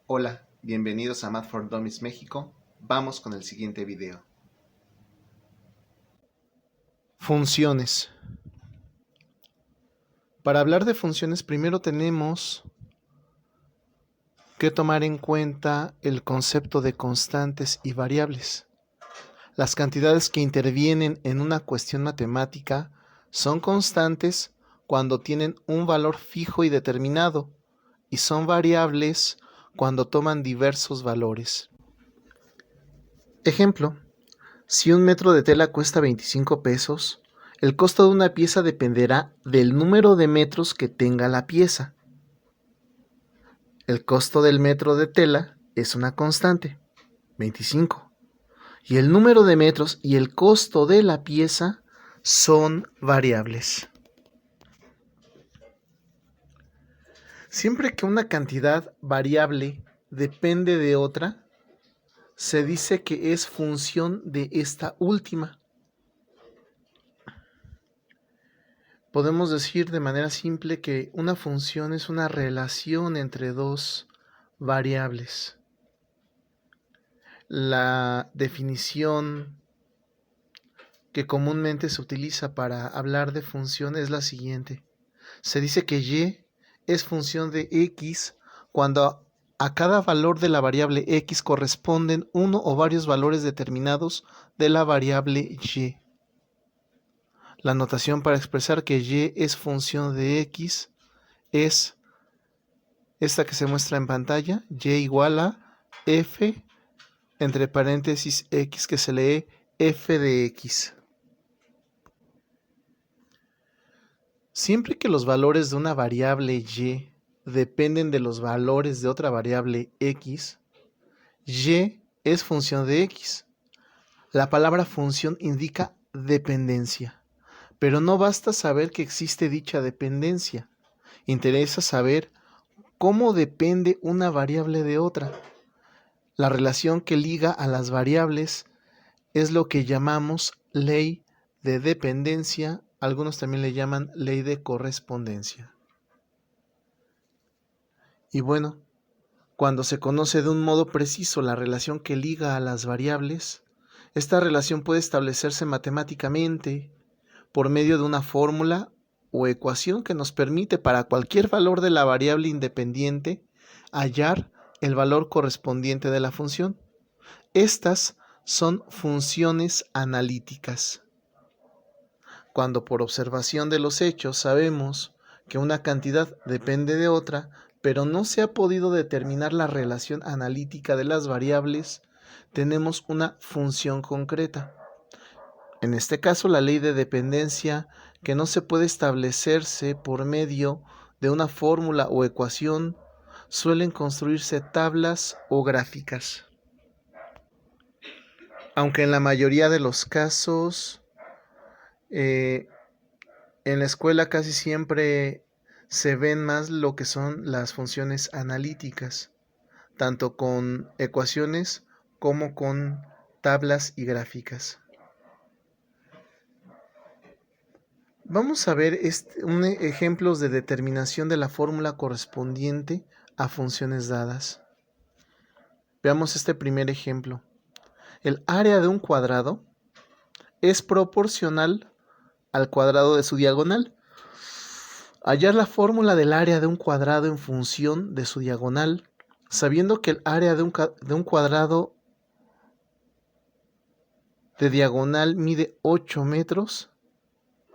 Hola, bienvenidos a Math for Dummies México. Vamos con el siguiente video. Funciones. Para hablar de funciones, primero tenemos que tomar en cuenta el concepto de constantes y variables. Las cantidades que intervienen en una cuestión matemática son constantes cuando tienen un valor fijo y determinado, y son variables cuando toman diversos valores. Ejemplo: si un metro de tela cuesta 25 pesos, el costo de una pieza dependerá del número de metros que tenga la pieza. El costo del metro de tela es una constante, 25. Y el número de metros y el costo de la pieza son variables. Siempre que una cantidad variable depende de otra, se dice que es función de esta última. Podemos decir de manera simple que una función es una relación entre dos variables. La definición que comúnmente se utiliza para hablar de función es la siguiente. Se dice que y es función de x cuando a cada valor de la variable x corresponden uno o varios valores determinados de la variable y. La notación para expresar que y es función de x es esta que se muestra en pantalla, y igual a f entre paréntesis x, que se lee f de x. Siempre que los valores de una variable y dependen de los valores de otra variable x, y es función de x. La palabra función indica dependencia, pero no basta saber que existe dicha dependencia. Interesa saber cómo depende una variable de otra. La relación que liga a las variables es lo que llamamos ley de dependencia, algunos también le llaman ley de correspondencia. Y bueno, cuando se conoce de un modo preciso la relación que liga a las variables, esta relación puede establecerse matemáticamente por medio de una fórmula o ecuación que nos permite para cualquier valor de la variable independiente hallar el valor correspondiente de la función. Estas son funciones analíticas. Cuando por observación de los hechos sabemos que una cantidad depende de otra, pero no se ha podido determinar la relación analítica de las variables, tenemos una función concreta. En este caso, la ley de dependencia, que no se puede establecerse por medio de una fórmula o ecuación, suelen construirse tablas o gráficas. Aunque en la mayoría de los casos, en la escuela casi siempre se ven más lo que son las funciones analíticas, tanto con ecuaciones como con tablas y gráficas. Vamos a ver ejemplos de determinación de la fórmula correspondiente a funciones dadas. Veamos este primer ejemplo. El área de un cuadrado es proporcional al cuadrado de su diagonal. Hallar la fórmula del área de un cuadrado en función de su diagonal, sabiendo que el área de un cuadrado de diagonal mide 8 metros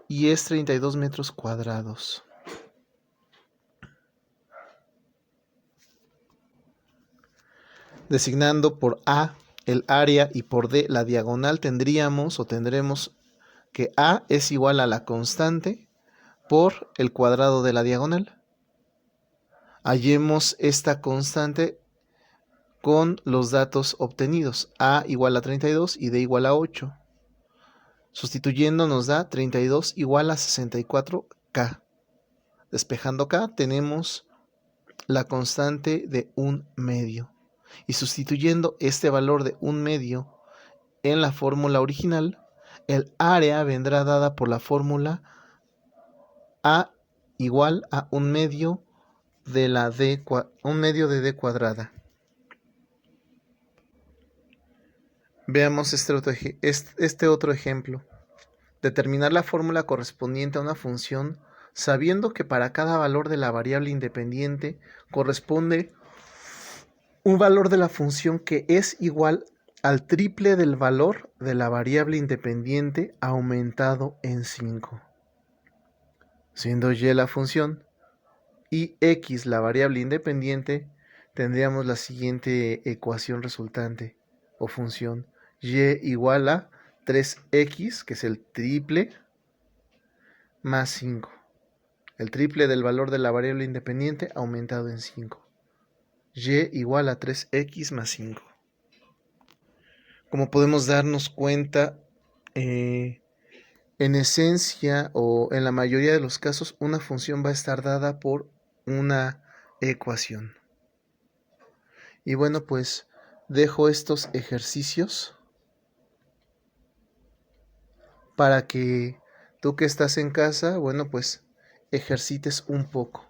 y es 32 metros cuadrados. Designando por A el área y por D la diagonal, tendremos que A es igual a la constante por el cuadrado de la diagonal. Hallemos esta constante con los datos obtenidos. A igual a 32 y D igual a 8. Sustituyendo nos da 32 igual a 64K. Despejando K tenemos la constante de 1/2. Y sustituyendo este valor de 1/2 en la fórmula original, el área vendrá dada por la fórmula A igual a 1/2 de D cuadrada. Veamos este otro ejemplo. Determinar la fórmula correspondiente a una función sabiendo que para cada valor de la variable independiente corresponde un valor de la función que es igual al triple del valor de la variable independiente aumentado en 5. Siendo y la función y x la variable independiente, tendríamos la siguiente ecuación resultante o función: y igual a 3x, que es el triple, más 5. El triple del valor de la variable independiente aumentado en 5. Y igual a 3x más 5. Como podemos darnos cuenta, en esencia o en la mayoría de los casos, una función va a estar dada por una ecuación. Y bueno, pues dejo estos ejercicios para que tú que estás en casa, bueno, pues ejercites un poco.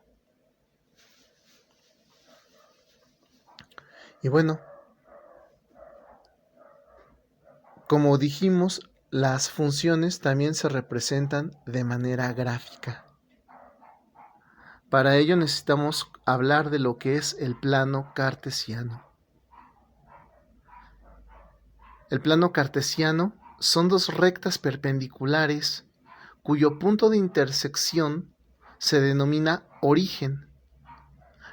Y bueno, como dijimos, las funciones también se representan de manera gráfica. Para ello necesitamos hablar de lo que es el plano cartesiano. El plano cartesiano son dos rectas perpendiculares cuyo punto de intersección se denomina origen.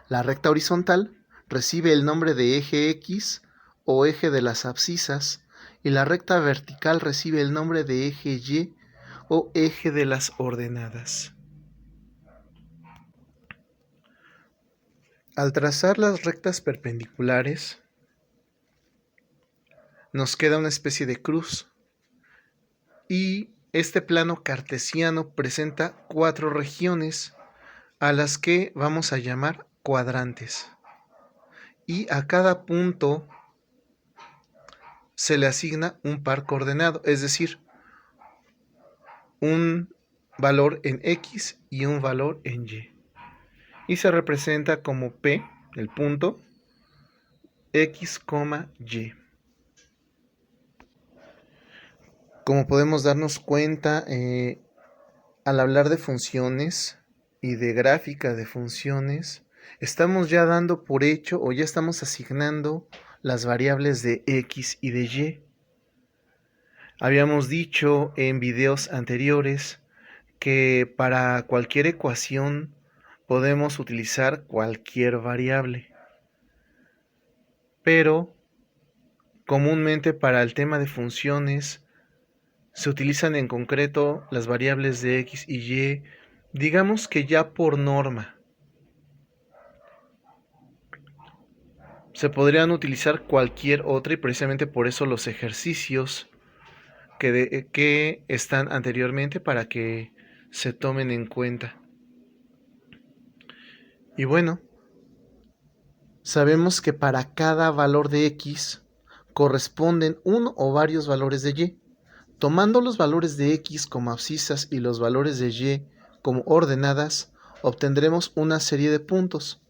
La recta horizontal recibe el nombre de eje X o eje de las abscisas, y la recta vertical recibe el nombre de eje Y o eje de las ordenadas. Al trazar las rectas perpendiculares, nos queda una especie de cruz, y este plano cartesiano presenta 4 regiones a las que vamos a llamar cuadrantes, y a cada punto se le asigna un par coordenado, es decir, un valor en X y un valor en Y. Y se representa como P, el punto, X, Y. Como podemos darnos cuenta, al hablar de funciones y de gráfica de funciones, estamos ya dando por hecho o ya estamos asignando las variables de X y de Y. Habíamos dicho en videos anteriores que para cualquier ecuación podemos utilizar cualquier variable, pero comúnmente para el tema de funciones se utilizan en concreto las variables de X y Y, digamos que ya por norma. Se podrían utilizar cualquier otra, y precisamente por eso los ejercicios que están anteriormente para que se tomen en cuenta. Y bueno, sabemos que para cada valor de X corresponden uno o varios valores de Y. Tomando los valores de X como abscisas y los valores de Y como ordenadas, obtendremos una serie de puntos.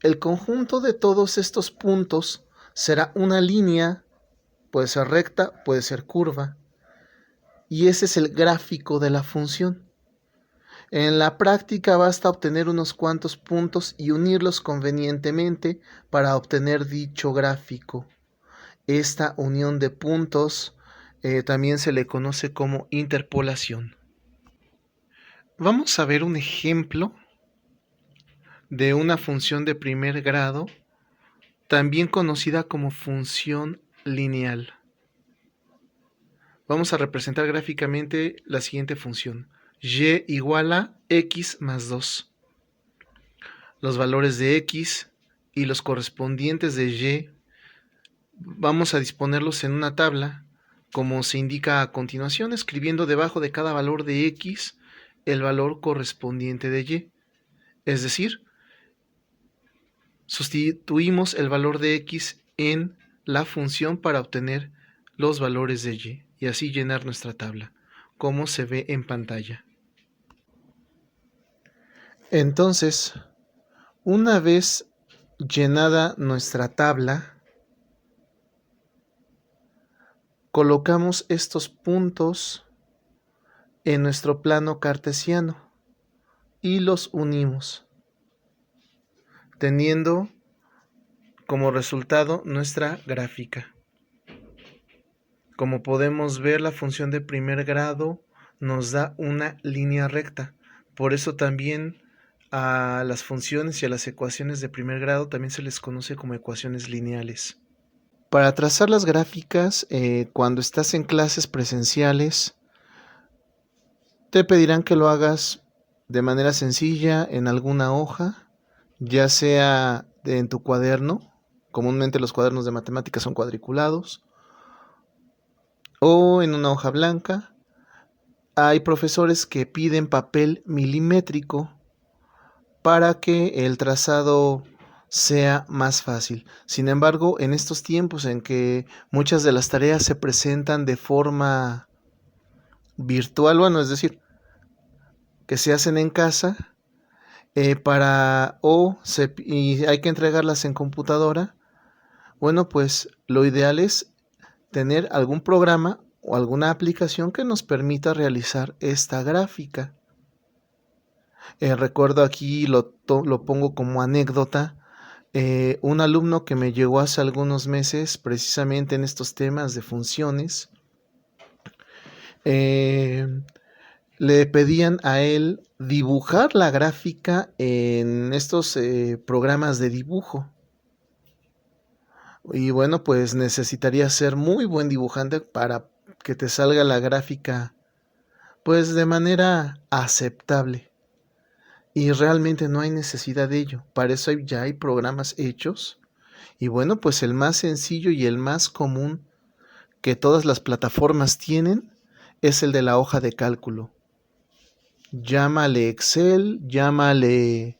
El conjunto de todos estos puntos será una línea, puede ser recta, puede ser curva, y ese es el gráfico de la función. En la práctica basta obtener unos cuantos puntos y unirlos convenientemente para obtener dicho gráfico. Esta unión de puntos también se le conoce como interpolación. Vamos a ver un ejemplo de una función de primer grado, también conocida como función lineal. Vamos a representar gráficamente la siguiente función: y igual a x más 2. Los valores de x y los correspondientes de y vamos a disponerlos en una tabla, como se indica a continuación, escribiendo debajo de cada valor de x el valor correspondiente de y. Es decir, sustituimos el valor de x en la función para obtener los valores de y así llenar nuestra tabla, como se ve en pantalla. Entonces, una vez llenada nuestra tabla, colocamos estos puntos en nuestro plano cartesiano y los unimos, teniendo como resultado nuestra gráfica. Como podemos ver, la función de primer grado nos da una línea recta. Por eso también a las funciones y a las ecuaciones de primer grado también se les conoce como ecuaciones lineales. Para trazar las gráficas, cuando estás en clases presenciales, te pedirán que lo hagas de manera sencilla en alguna hoja, ya sea en tu cuaderno. Comúnmente los cuadernos de matemáticas son cuadriculados, o en una hoja blanca. Hay profesores que piden papel milimétrico para que el trazado sea más fácil. Sin embargo, en estos tiempos en que muchas de las tareas se presentan de forma virtual, bueno, es decir, que se hacen en casa, y hay que entregarlas en computadora, bueno, pues lo ideal es tener algún programa o alguna aplicación que nos permita realizar esta gráfica. Recuerdo aquí, lo pongo como anécdota, un alumno que me llegó hace algunos meses precisamente en estos temas de funciones, le pedían a él dibujar la gráfica en estos programas de dibujo. Y bueno, pues necesitaría ser muy buen dibujante para que te salga la gráfica pues de manera aceptable. Y realmente no hay necesidad de ello. Para eso ya hay programas hechos. Y bueno, pues el más sencillo y el más común que todas las plataformas tienen es el de la hoja de cálculo. Llámale Excel, llámale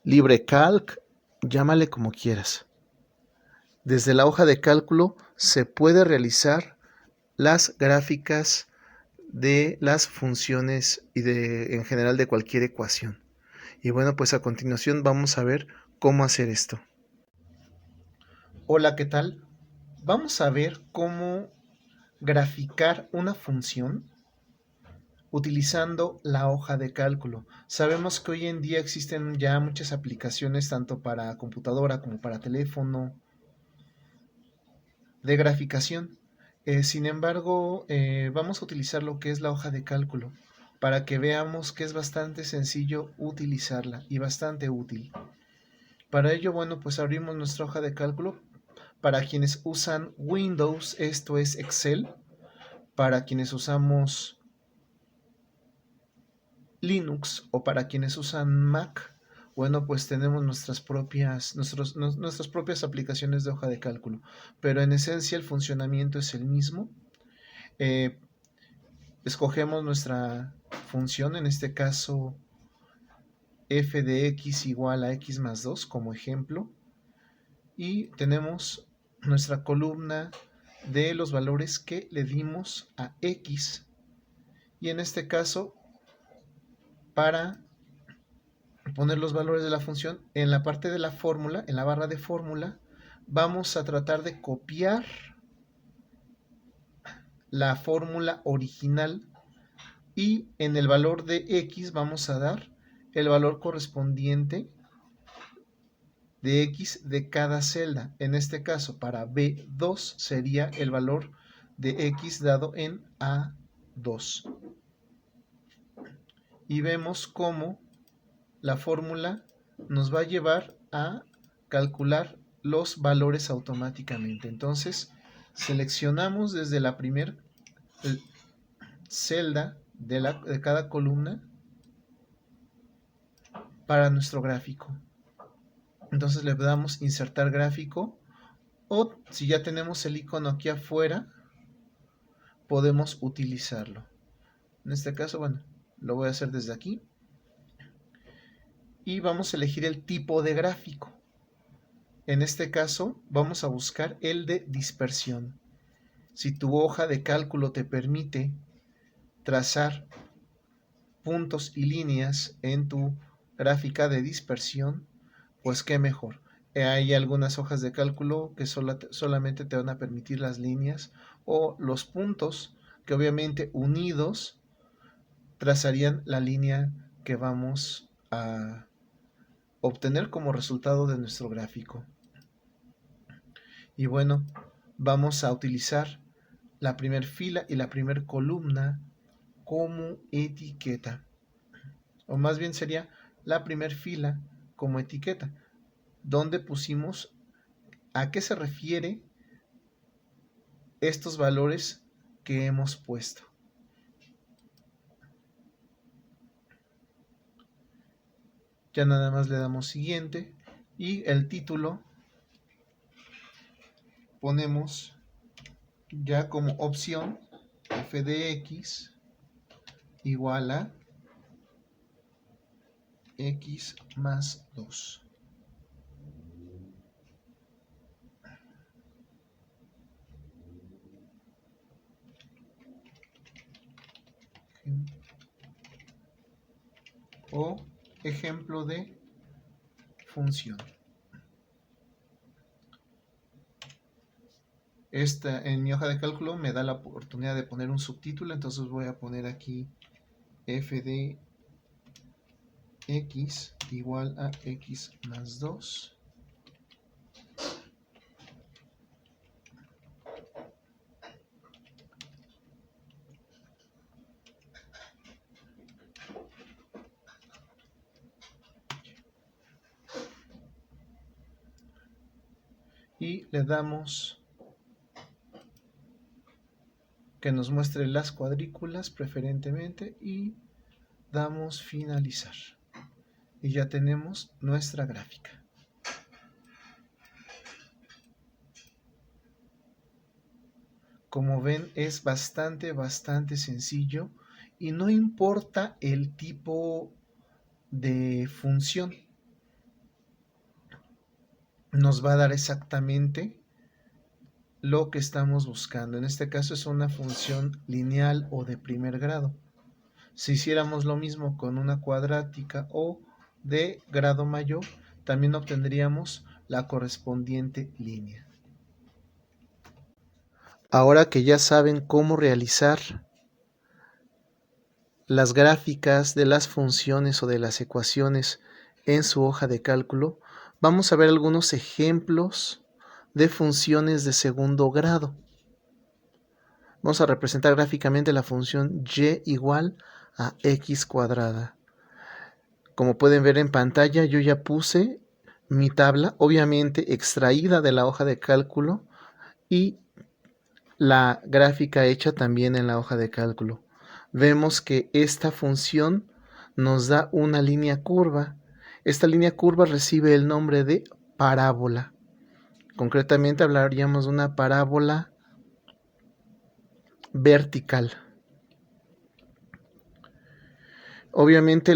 LibreCalc, llámale como quieras. Desde la hoja de cálculo se puede realizar las gráficas de las funciones y en general de cualquier ecuación. Y bueno, pues a continuación vamos a ver cómo hacer esto. Hola, ¿qué tal? Vamos a ver cómo graficar una función utilizando la hoja de cálculo. Sabemos que hoy en día existen ya muchas aplicaciones tanto para computadora como para teléfono de graficación. Sin embargo, vamos a utilizar lo que es la hoja de cálculo para que veamos que es bastante sencillo utilizarla y bastante útil. Para ello, bueno, pues abrimos nuestra hoja de cálculo. Para quienes usan Windows, esto es Excel. Para quienes usamos Linux o para quienes usan Mac, bueno, pues tenemos nuestras propias aplicaciones de hoja de cálculo. Pero en esencia el funcionamiento es el mismo. Escogemos nuestra función, en este caso f de x igual a x más 2 como ejemplo, y tenemos nuestra columna de los valores que le dimos a x, y en este caso, para poner los valores de la función en la parte de la fórmula, en la barra de fórmula, vamos a tratar de copiar la fórmula original, y en el valor de x vamos a dar el valor correspondiente de x de cada celda. En este caso, para B2 sería el valor de x dado en A2. Y vemos cómo la fórmula nos va a llevar a calcular los valores automáticamente. Entonces, seleccionamos desde la primera celda de cada columna para nuestro gráfico. Entonces le damos insertar gráfico, o si ya tenemos el icono aquí afuera, podemos utilizarlo. En este caso, bueno, lo voy a hacer desde aquí. Y vamos a elegir el tipo de gráfico. En este caso, vamos a buscar el de dispersión. Si tu hoja de cálculo te permite trazar puntos y líneas en tu gráfica de dispersión, pues qué mejor. Hay algunas hojas de cálculo que solamente te van a permitir las líneas o los puntos que obviamente unidos trazarían la línea que vamos a obtener como resultado de nuestro gráfico. Y bueno, vamos a utilizar la primera fila y la primera columna como etiqueta. O más bien sería la primera fila como etiqueta, donde pusimos a qué se refiere estos valores que hemos puesto. Ya nada más le damos siguiente y el título ponemos ya como opción f de x igual a x más 2. O ejemplo de función. En mi hoja de cálculo me da la oportunidad de poner un subtítulo, entonces voy a poner aquí f de x igual a x más 2. Y le damos que nos muestre las cuadrículas preferentemente y damos finalizar. Y ya tenemos nuestra gráfica. Como ven, es bastante sencillo y no importa el tipo de función. Nos va a dar exactamente lo que estamos buscando. En este caso es una función lineal o de primer grado. Si hiciéramos lo mismo con una cuadrática o de grado mayor, también obtendríamos la correspondiente línea. Ahora que ya saben cómo realizar las gráficas de las funciones o de las ecuaciones en su hoja de cálculo, vamos a ver algunos ejemplos de funciones de segundo grado. Vamos a representar gráficamente la función y igual a x cuadrada. Como pueden ver en pantalla, yo ya puse mi tabla, obviamente extraída de la hoja de cálculo, y la gráfica hecha también en la hoja de cálculo. Vemos que esta función nos da una línea curva. Esta línea curva recibe el nombre de parábola. Concretamente hablaríamos de una parábola vertical. Obviamente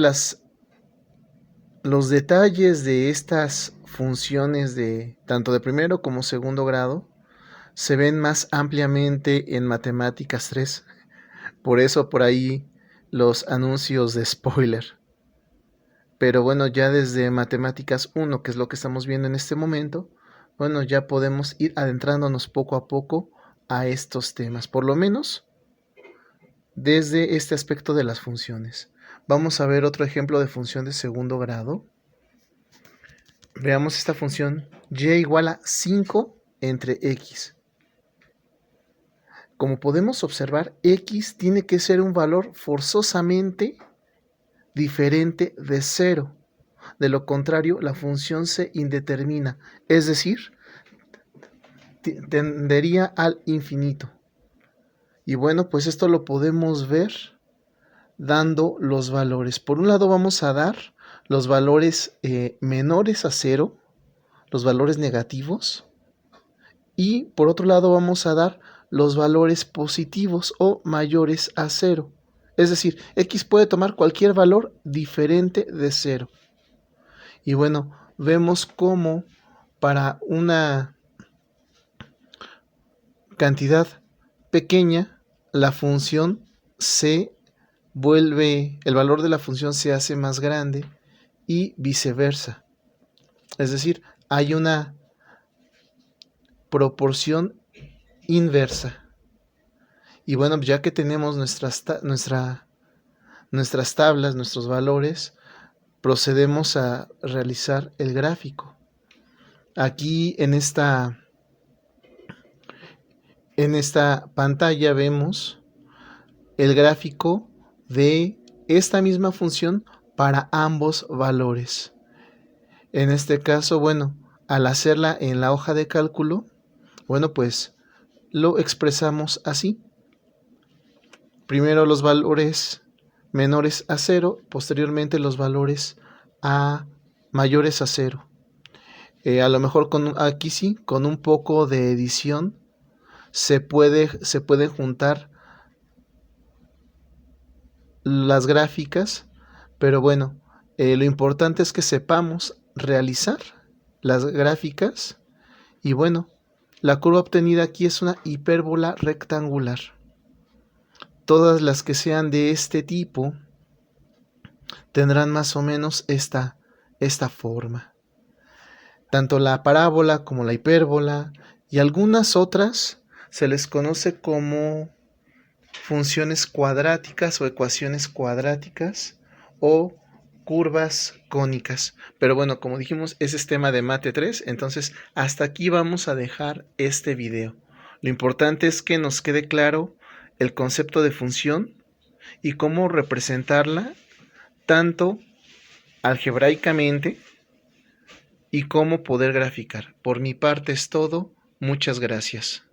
los detalles de estas funciones de tanto de primero como segundo grado se ven más ampliamente en Matemáticas 3. Por eso por ahí los anuncios de spoiler. Pero bueno, ya desde Matemáticas 1, que es lo que estamos viendo en este momento, bueno, ya podemos ir adentrándonos poco a poco a estos temas, por lo menos desde este aspecto de las funciones. Vamos a ver otro ejemplo de función de segundo grado. Veamos esta función y igual a 5 entre x. Como podemos observar, x tiene que ser un valor forzosamente diferente de 0. De lo contrario, la función se indetermina, es decir, tendería al infinito. Y bueno, pues esto lo podemos ver dando los valores. Por un lado vamos a dar los valores menores a 0, los valores negativos, y por otro lado vamos a dar los valores positivos o mayores a 0. Es decir, x puede tomar cualquier valor diferente de 0. Y bueno, vemos cómo para una cantidad pequeña, la función el valor de la función se hace más grande y viceversa. Es decir, hay una proporción inversa. Y bueno, ya que tenemos nuestras tablas, nuestros valores, procedemos a realizar el gráfico. Aquí en esta pantalla vemos el gráfico de esta misma función para ambos valores. En este caso, bueno, al hacerla en la hoja de cálculo, bueno, pues lo expresamos así. Primero los valores menores a 0, posteriormente los valores mayores a 0. A lo mejor aquí sí, con un poco de edición, se pueden juntar las gráficas, pero bueno, lo importante es que sepamos realizar las gráficas. Y bueno, la curva obtenida aquí es una hipérbola rectangular. Todas las que sean de este tipo tendrán más o menos esta forma. Tanto la parábola como la hipérbola y algunas otras se les conoce como funciones cuadráticas o ecuaciones cuadráticas o curvas cónicas. Pero bueno, como dijimos, ese es tema de Mate 3, entonces hasta aquí vamos a dejar este video. Lo importante es que nos quede claro el concepto de función y cómo representarla tanto algebraicamente y cómo poder graficar. Por mi parte es todo. Muchas gracias.